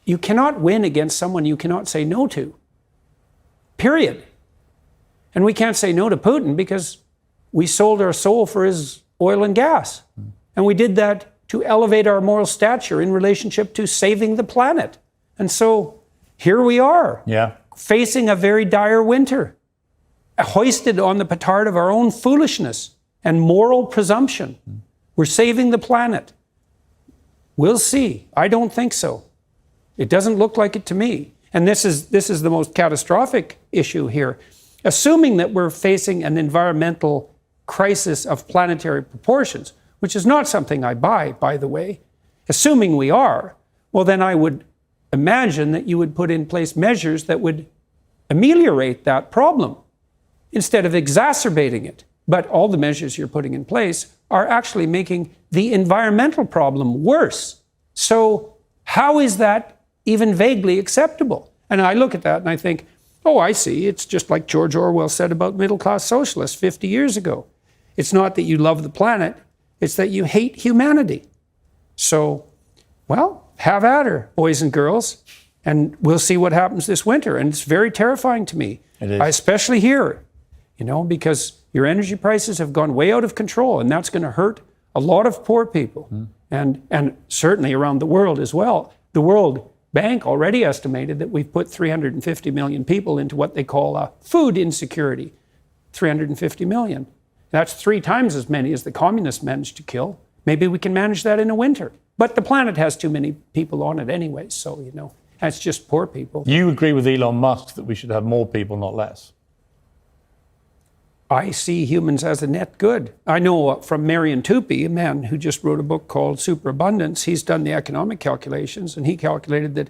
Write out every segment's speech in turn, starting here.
you cannot win against someone you cannot say no to. Period. And we can't say no to Putin because we sold our soul for his oil and gas. And we did that to elevate our moral stature in relationship to saving the planet. And so here we are, facing a very dire winter, hoisted on the petard of our own foolishness and moral presumption. We're saving the planet. We'll see. I don't think so. It doesn't look like it to me. And this is the most catastrophic issue here. Assuming that we're facing an environmental crisis of planetary proportions, which is not something I buy, by the way, assuming we are, well, then I would imagine that you would put in place measures that would ameliorate that problem instead of exacerbating it. But all the measures you're putting in place are actually making the environmental problem worse. So how is that even vaguely acceptable? And I look at that and I think, oh, I see. It's just like George Orwell said about middle-class socialists 50 years ago. It's not that you love the planet, it's that you hate humanity. So, well, have at her, boys and girls, and we'll see what happens this winter. And it's very terrifying to me. It is. Especially here, because your energy prices have gone way out of control, and that's going to hurt a lot of poor people, and certainly around the world as well. The World Bank already estimated that we've put 350 million people into what they call food insecurity. 350 million. That's 3 times as many as the communists managed to kill. Maybe we can manage that in a winter. But the planet has too many people on it anyway, so, that's just poor people. You agree with Elon Musk that we should have more people, not less? I see humans as a net good. I know from Marion Tupy, a man who just wrote a book called Superabundance, he's done the economic calculations, and he calculated that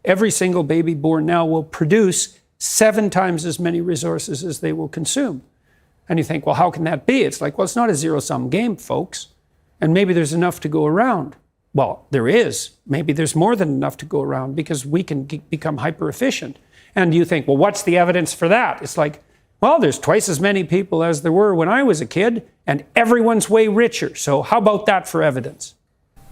every single baby born now will produce 7 times as many resources as they will consume. And you think, well, how can that be? It's like, well, it's not a zero-sum game, folks. And maybe there's enough to go around. Well, there is. Maybe there's more than enough to go around because we can become hyper-efficient. And you think, well, what's the evidence for that? It's like, well, there's twice as many people as there were when I was a kid, and everyone's way richer. So how about that for evidence?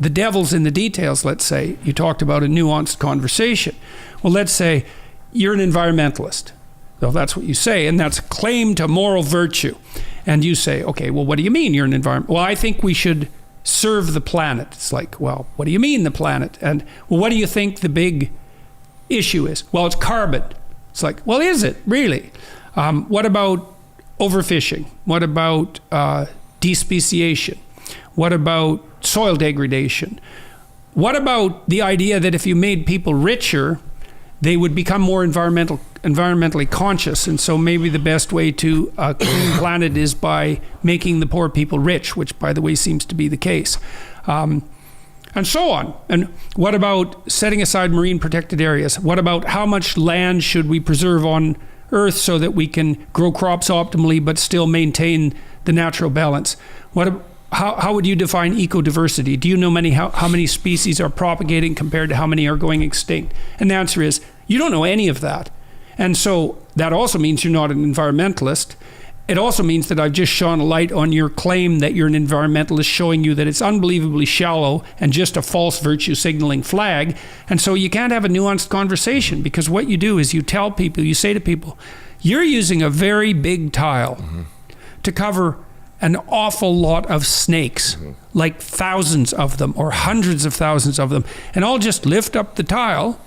The devil's in the details, let's say. You talked about a nuanced conversation. Well, let's say you're an environmentalist. Well, that's what you say, and that's a claim to moral virtue. And you say, okay, well, what do you mean you're an environment? Well, I think we should serve the planet. It's like, well, what do you mean the planet? And, well, what do you think the big issue is? Well, it's carbon. It's like, well, is it really? What about overfishing? What about despeciation? What about soil degradation? What about the idea that if you made people richer, they would become more environmentally conscious, and so maybe the best way to clean the planet is by making the poor people rich, which, by the way, seems to be the case, and so on. And what about setting aside marine protected areas? What about how much land should we preserve on Earth so that we can grow crops optimally but still maintain the natural balance? How would you define ecodiversity? Do you know how many species are propagating compared to how many are going extinct? And the answer is, you don't know any of that. And so that also means you're not an environmentalist. It also means that I've just shone a light on your claim that you're an environmentalist, showing you that it's unbelievably shallow and just a false virtue signaling flag. And so you can't have a nuanced conversation, because what you do is you tell people, you say to people, you're using a very big tile to cover an awful lot of snakes, like thousands of them or hundreds of thousands of them. And I'll just lift up the tile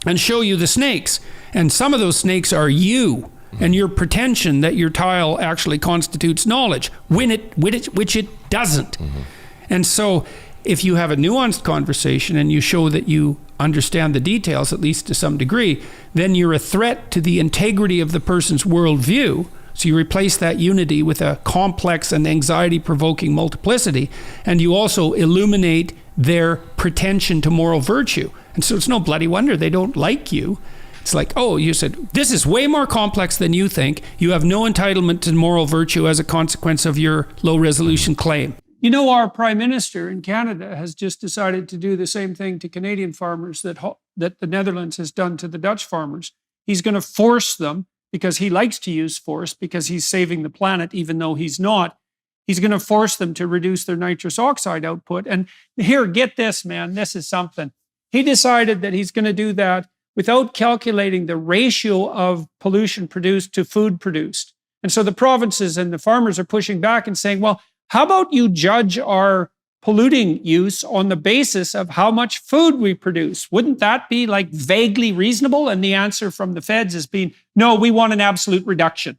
and show you the snakes. And some of those snakes are you and your pretension that your tile actually constitutes knowledge, which it doesn't. And so if you have a nuanced conversation and you show that you understand the details, at least to some degree, then you're a threat to the integrity of the person's worldview. So you replace that unity with a complex and anxiety-provoking multiplicity, and you also illuminate their pretension to moral virtue. And so it's no bloody wonder they don't like you. It's like, oh, you said, this is way more complex than you think. You have no entitlement to moral virtue as a consequence of your low-resolution claim. You know, our Prime Minister in Canada has just decided to do the same thing to Canadian farmers that the Netherlands has done to the Dutch farmers. He's going to force them, because he likes to use force, because he's saving the planet, even though he's not. He's going to force them to reduce their nitrous oxide output. And here, get this, man, this is something. He decided that he's going to do that without calculating the ratio of pollution produced to food produced. And so the provinces and the farmers are pushing back and saying, well, how about you judge our polluting use on the basis of how much food we produce? Wouldn't that be like vaguely reasonable? And the answer from the feds has been, no, we want an absolute reduction.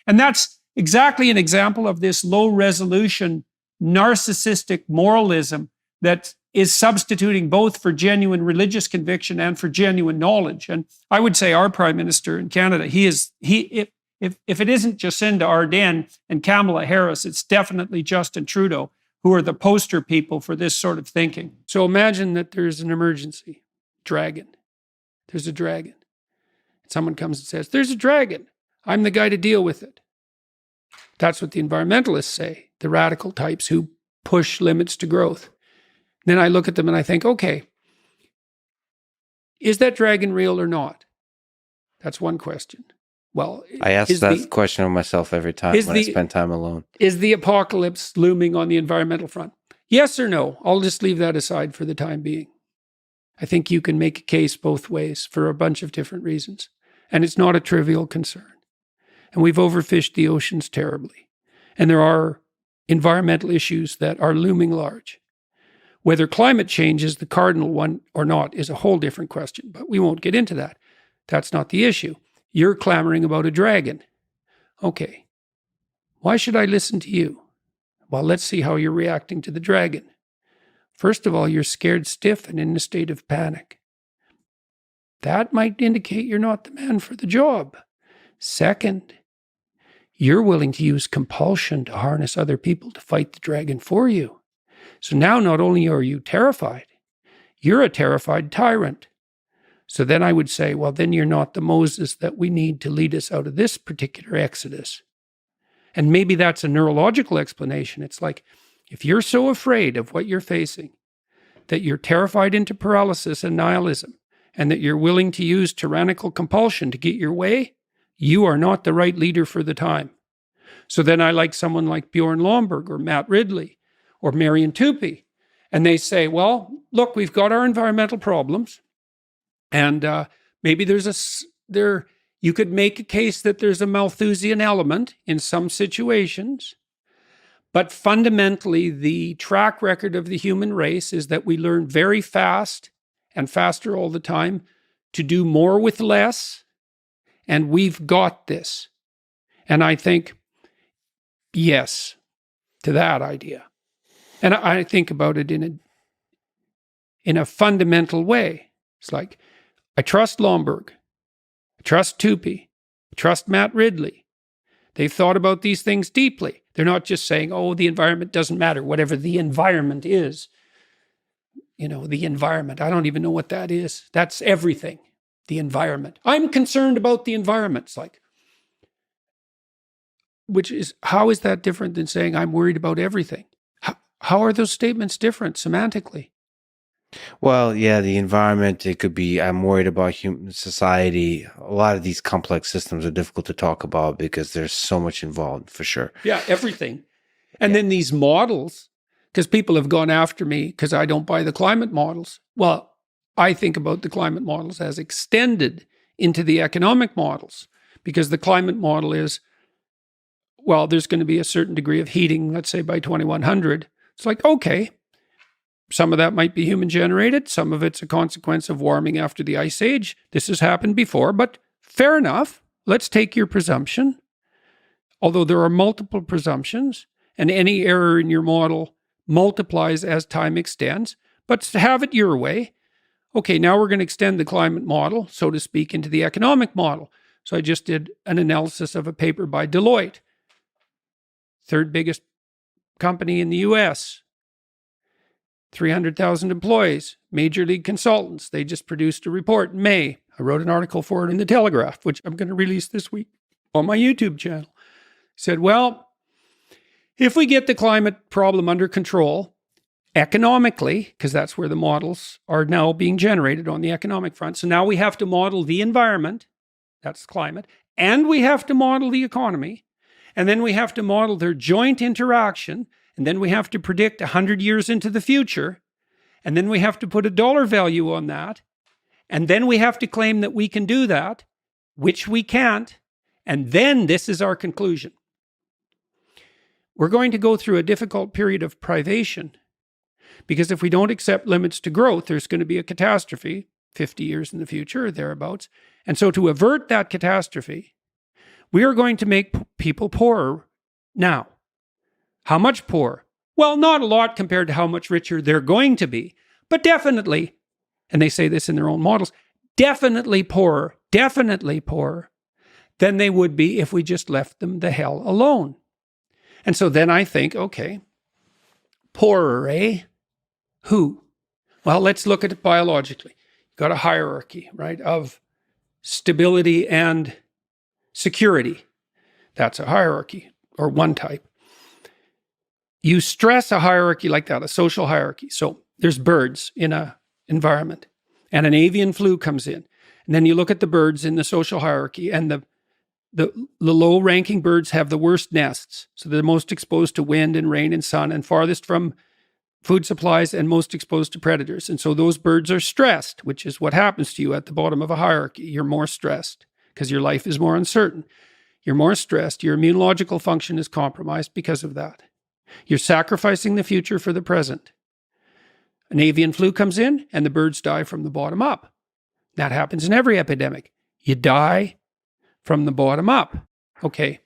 And that's exactly an example of this low resolution, narcissistic moralism that is substituting both for genuine religious conviction and for genuine knowledge. And I would say our Prime Minister in Canada, if it isn't Jacinda Ardern and Kamala Harris, it's definitely Justin Trudeau, who are the poster people for this sort of thinking. So imagine that there's an emergency. Dragon. There's a dragon. Someone comes and says, there's a dragon. I'm the guy to deal with it. That's what the environmentalists say, the radical types who push limits to growth. Then I look at them and I think, okay, is that dragon real or not? That's one question. Well, I ask that question of myself every time when I spend time alone. Is the apocalypse looming on the environmental front? Yes or no? I'll just leave that aside for the time being. I think you can make a case both ways for a bunch of different reasons. And it's not a trivial concern. And we've overfished the oceans terribly. And there are environmental issues that are looming large. Whether climate change is the cardinal one or not is a whole different question, but we won't get into that. That's not the issue. You're clamoring about a dragon. Okay. Why should I listen to you? Well, let's see how you're reacting to the dragon. First of all, you're scared stiff and in a state of panic. That might indicate you're not the man for the job. Second, you're willing to use compulsion to harness other people to fight the dragon for you. So now not only are you terrified, you're a terrified tyrant. So then I would say, well, then you're not the Moses that we need to lead us out of this particular exodus. And maybe that's a neurological explanation. It's like, if you're so afraid of what you're facing, that you're terrified into paralysis and nihilism, and that you're willing to use tyrannical compulsion to get your way, you are not the right leader for the time. So then I like someone like Bjorn Lomborg or Matt Ridley or Marion Tupy. And they say, well, look, we've got our environmental problems. And maybe you could make a case that there's a Malthusian element in some situations. But fundamentally, the track record of the human race is that we learn very fast and faster all the time to do more with less. And we've got this. And I think, yes, to that idea. And I think about it in a fundamental way. It's like, I trust Lomborg. I trust Tupy. I trust Matt Ridley. They've thought about these things deeply. They're not just saying, oh, the environment doesn't matter, whatever the environment is. You know, the environment. I don't even know what that is. That's everything. The environment. I'm concerned about the environment. It's like, how is that different than saying I'm worried about everything? How are those statements different semantically? Well, yeah, the environment, it could be, I'm worried about human society. A lot of these complex systems are difficult to talk about because there's so much involved, for sure. Yeah, everything. And then these models, because people have gone after me because I don't buy the climate models. Well, I think about the climate models as extended into the economic models, because the climate model is, well, there's going to be a certain degree of heating, let's say by 2100. It's like, okay, some of that might be human generated. Some of it's a consequence of warming after the ice age. This has happened before, but fair enough. Let's take your presumption. Although there are multiple presumptions, and any error in your model multiplies as time extends, but to have it your way. Okay, now we're going to extend the climate model, so to speak, into the economic model. So I just did an analysis of a paper by Deloitte, third biggest company in the US, 300,000 employees, major league consultants. They just produced a report in May. I wrote an article for it in the Telegraph, which I'm going to release this week on my YouTube channel. Said, well, if we get the climate problem under control economically, because that's where the models are now being generated on the economic front. So now we have to model the environment, that's climate, and we have to model the economy, and then we have to model their joint interaction, and then we have to predict 100 years into the future. And then we have to put a dollar value on that. And then we have to claim that we can do that, which we can't. And then this is our conclusion. We're going to go through a difficult period of privation, because if we don't accept limits to growth, there's going to be a catastrophe 50 years in the future or thereabouts. And so to avert that catastrophe, we are going to make people poorer now. How much poorer? Well, not a lot compared to how much richer they're going to be, but definitely, and they say this in their own models, definitely poorer than they would be if we just left them the hell alone. And so then I think, okay, poorer, eh? Who? Well, let's look at it biologically. You've got a hierarchy, right, of stability and security. That's a hierarchy, or one type. You stress a hierarchy like that, a social hierarchy. So there's birds in an environment, and an avian flu comes in. And then you look at the birds in the social hierarchy, and the low-ranking birds have the worst nests. So they're most exposed to wind and rain and sun, and farthest from food supplies, and most exposed to predators. And so those birds are stressed, which is what happens to you at the bottom of a hierarchy. You're more stressed because your life is more uncertain. You're more stressed. Your immunological function is compromised because of that. You're sacrificing the future for the present. An avian flu comes in and the birds die from the bottom up. That happens in every epidemic. You die from the bottom up. Okay,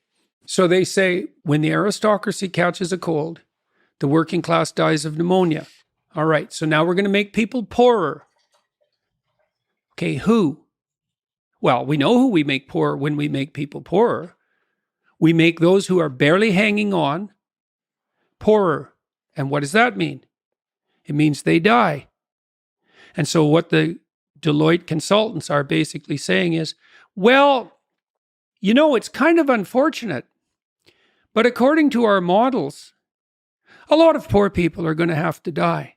so they say when the aristocracy catches a cold, the working class dies of pneumonia. All right, so now we're going to make people poorer. Okay, who? Well, we know who we make poorer when we make people poorer. We make those who are barely hanging on poorer. And what does that mean? It means they die. And so what the Deloitte consultants are basically saying is, well, you know, it's kind of unfortunate, but according to our models, a lot of poor people are going to have to die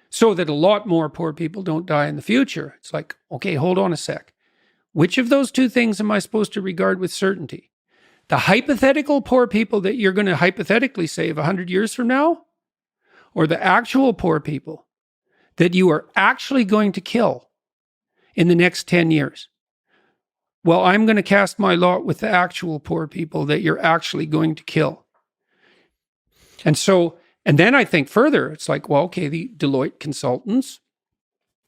so that a lot more poor people don't die in the future. It's like, okay, hold on a sec. Which of those two things am I supposed to regard with certainty? The hypothetical poor people that you're going to hypothetically save 100 years from now? Or the actual poor people that you are actually going to kill in the next 10 years? Well, I'm going to cast my lot with the actual poor people that you're actually going to kill. And so, and then I think further, it's like, well, okay, the Deloitte consultants,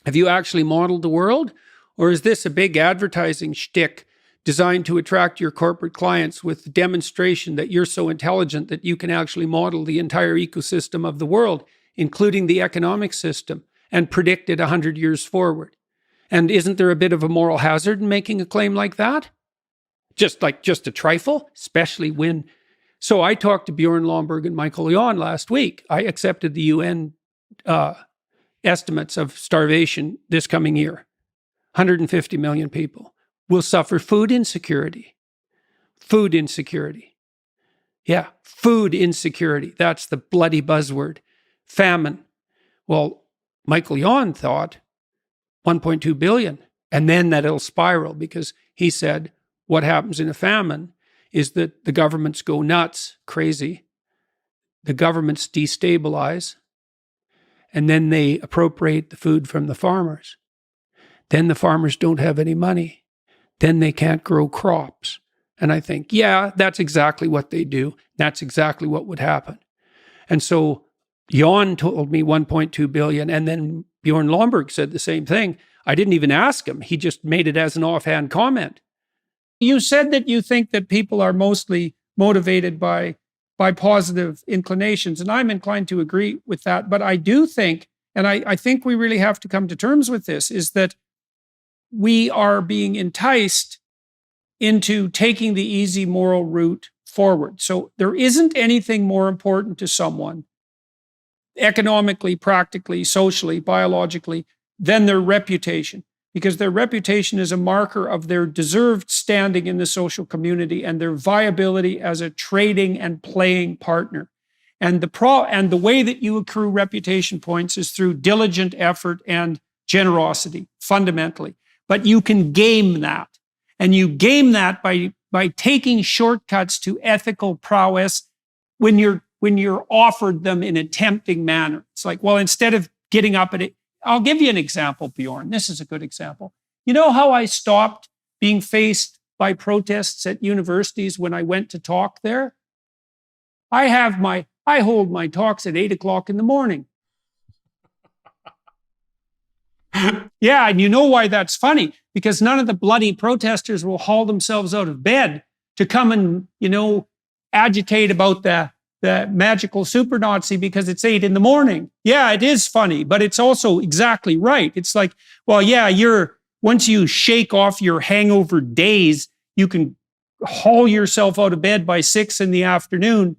have you actually modeled the world? Or is this a big advertising shtick designed to attract your corporate clients with the demonstration that you're so intelligent that you can actually model the entire ecosystem of the world, including the economic system, and predict it 100 years forward? And isn't there a bit of a moral hazard in making a claim like that? Just a trifle, especially when... So I talked to Bjorn Lomborg and Michael Jan last week. I accepted the UN estimates of starvation this coming year. 150 million people will suffer food insecurity. Food insecurity. Yeah, food insecurity. That's the bloody buzzword. Famine. Well, Michael Jan thought 1.2 billion. And then that it'll spiral, because he said what happens in a famine is that the governments go nuts, crazy. The governments destabilize, and then they appropriate the food from the farmers. Then the farmers don't have any money. Then they can't grow crops. And I think, yeah, that's exactly what they do. That's exactly what would happen. And so Jan told me 1.2 billion, and then Bjorn Lomborg said the same thing. I didn't even ask him. He just made it as an offhand comment. You said that you think that people are mostly motivated by positive inclinations, and I'm inclined to agree with that. But I do think, and I think we really have to come to terms with this, is that we are being enticed into taking the easy moral route forward. So there isn't anything more important to someone, economically, practically, socially, biologically, than their reputation, because their reputation is a marker of their deserved standing in the social community and their viability as a trading and playing partner. And the way that you accrue reputation points is through diligent effort and generosity, fundamentally. But you can game that. And you game that by taking shortcuts to ethical prowess when you're offered them in a tempting manner. It's like, well, instead of getting up at it. I'll give you an example, Bjorn. This is a good example. You know how I stopped being faced by protests at universities when I went to talk there? I hold my talks at 8 o'clock in the morning. Yeah, and you know why that's funny? Because none of the bloody protesters will haul themselves out of bed to come and, agitate about the magical super Nazi because it's 8 in the morning. Yeah, it is funny, but it's also exactly right. It's like, well, yeah, once you shake off your hangover days, you can haul yourself out of bed by 6 in the afternoon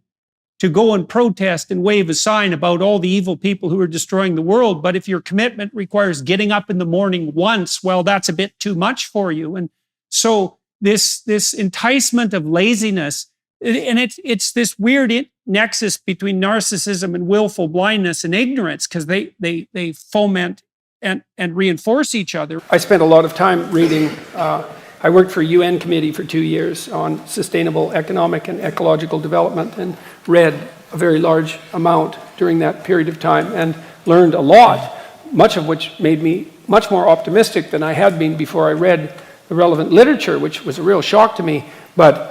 to go and protest and wave a sign about all the evil people who are destroying the world. But if your commitment requires getting up in the morning once, well, that's a bit too much for you. And so this enticement of laziness, and it's this weird nexus between narcissism and willful blindness and ignorance, because they foment and reinforce each other. I spent a lot of time reading. I worked for a UN committee for 2 years on sustainable economic and ecological development, and read a very large amount during that period of time and learned a lot, much of which made me much more optimistic than I had been before I read the relevant literature, which was a real shock to me. But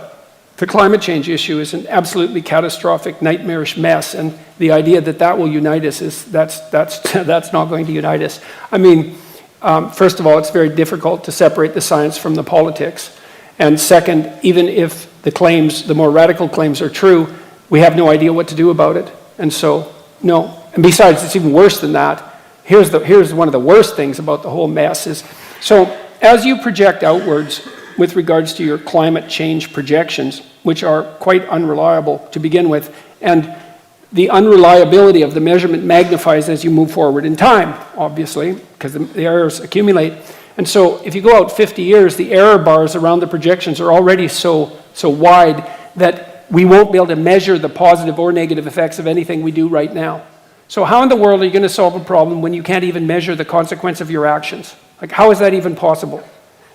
the climate change issue is an absolutely catastrophic, nightmarish mess, and the idea that will unite us that's not going to unite us. I mean, first of all, it's very difficult to separate the science from the politics. And second, even if the more radical claims are true, we have no idea what to do about it. And so, no. And besides, it's even worse than that. Here's one of the worst things about the whole mess is, so as you project outwards with regards to your climate change projections, which are quite unreliable to begin with, and the unreliability of the measurement magnifies as you move forward in time, obviously, because the errors accumulate. And so if you go out 50 years, the error bars around the projections are already so wide that we won't be able to measure the positive or negative effects of anything we do right now. So how in the world are you going to solve a problem when you can't even measure the consequence of your actions? Like, how is that even possible?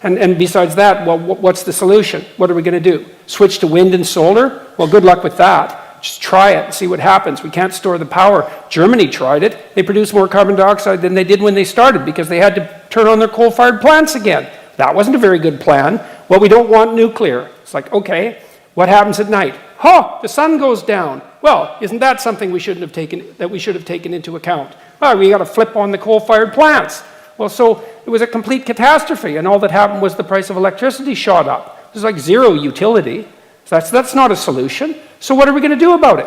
And besides that, well, what's the solution? What are we going to do? Switch to wind and solar? Well, good luck with that. Just try it and see what happens. We can't store the power. Germany tried it. They produced more carbon dioxide than they did when they started because they had to turn on their coal-fired plants again. That wasn't a very good plan. Well, we don't want nuclear. It's like, okay, what happens at night? The sun goes down. Well, isn't that something we should have taken into account? Well, we got to flip on the coal-fired plants. Well, so it was a complete catastrophe, and all that happened was the price of electricity shot up. There's like zero utility. So that's not a solution. So what are we going to do about it?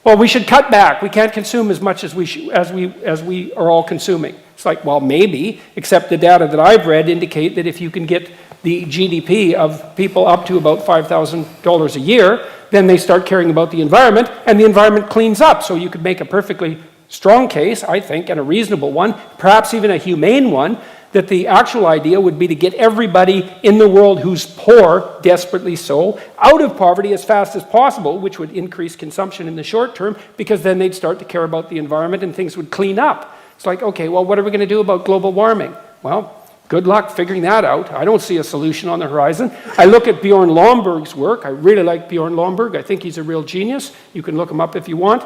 Well, we should cut back. We can't consume as much as we are all consuming. It's like, well, maybe, except the data that I've read indicate that if you can get the GDP of people up to about $5,000 a year, then they start caring about the environment, and the environment cleans up. So you could make a perfectly strong case, I think, and a reasonable one, perhaps even a humane one, that the actual idea would be to get everybody in the world who's poor, desperately so, out of poverty as fast as possible, which would increase consumption in the short term, because then they'd start to care about the environment and things would clean up. It's like, okay, well, what are we going to do about global warming? Well, good luck figuring that out. I don't see a solution on the horizon. I look at Bjorn Lomborg's work. I really like Bjorn Lomborg. I think he's a real genius. You can look him up if you want.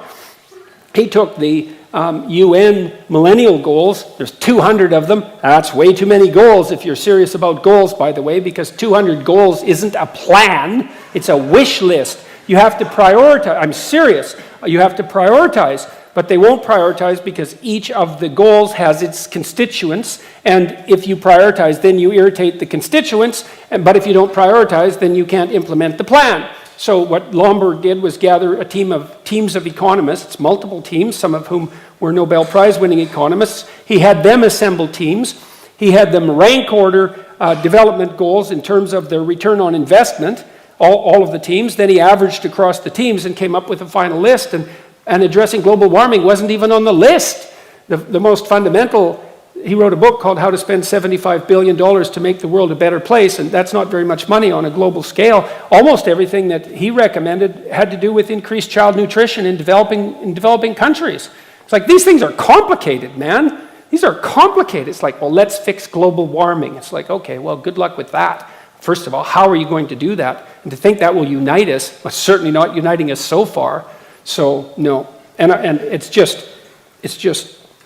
He took the UN millennial goals. There's 200 of them. That's way too many goals if you're serious about goals, by the way, because 200 goals isn't a plan. It's a wish list. You have to prioritize. I'm serious. You have to prioritize. But they won't prioritize because each of the goals has its constituents. And if you prioritize, then you irritate the constituents. But if you don't prioritize, then you can't implement the plan. So what Lomborg did was gather teams of economists, multiple teams, some of whom were Nobel Prize-winning economists. He had them assemble teams. He had them rank order development goals in terms of their return on investment, all of the teams. Then he averaged across the teams and came up with a final list. And addressing global warming wasn't even on the list. The most fundamental, he wrote a book called How to Spend $75 Billion to Make the World a Better Place, and that's not very much money on a global scale. Almost everything that he recommended had to do with increased child nutrition in developing countries. It's like, these things are complicated, man. These are complicated. It's like, well, let's fix global warming. It's like, okay, well, good luck with that. First of all, how are you going to do that? And to think that will unite us, well, certainly not uniting us so far. So, no. And it's just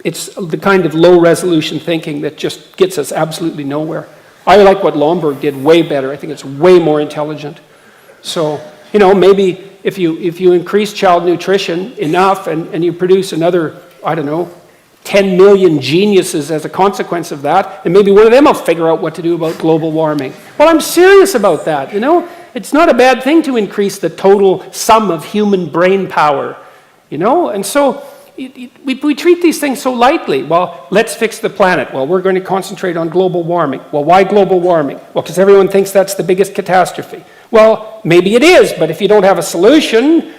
it's the kind of low-resolution thinking that just gets us absolutely nowhere. I like what Lomborg did way better. I think it's way more intelligent. So, you know, maybe if you increase child nutrition enough and you produce another, I don't know, 10 million geniuses as a consequence of that, and maybe one of them will figure out what to do about global warming. Well, I'm serious about that, you know? It's not a bad thing to increase the total sum of human brain power, you know? And so we treat these things so lightly. Well, let's fix the planet. Well, we're going to concentrate on global warming. Well, why global warming? Well, because everyone thinks that's the biggest catastrophe. Well, maybe it is, but if you don't have a solution,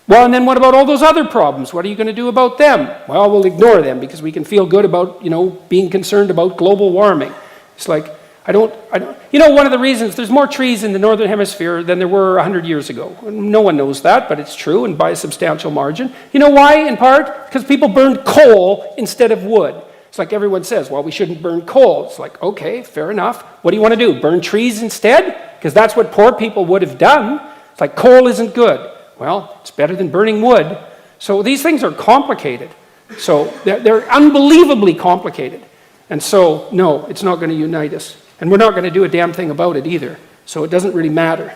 well, and then what about all those other problems? What are you going to do about them? Well, we'll ignore them because we can feel good about, you know, being concerned about global warming. It's like, you know, one of the reasons there's more trees in the Northern Hemisphere than there were 100 years ago. No one knows that, but it's true, and by a substantial margin. You know why, in part? Because people burned coal instead of wood. It's like everyone says, well, we shouldn't burn coal. It's like, okay, fair enough. What do you want to do, burn trees instead? Because that's what poor people would have done. It's like, coal isn't good. Well, it's better than burning wood. So these things are complicated. So they're unbelievably complicated. And so, no, it's not going to unite us. And we're not going to do a damn thing about it either. So it doesn't really matter.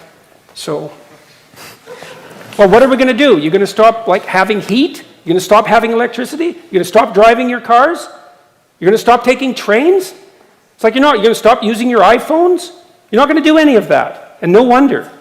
So, well, what are we going to do? You're going to stop, like, having heat? You're going to stop having electricity? You're going to stop driving your cars? You're going to stop taking trains? It's like, you're going to stop using your iPhones? You're not going to do any of that. And no wonder.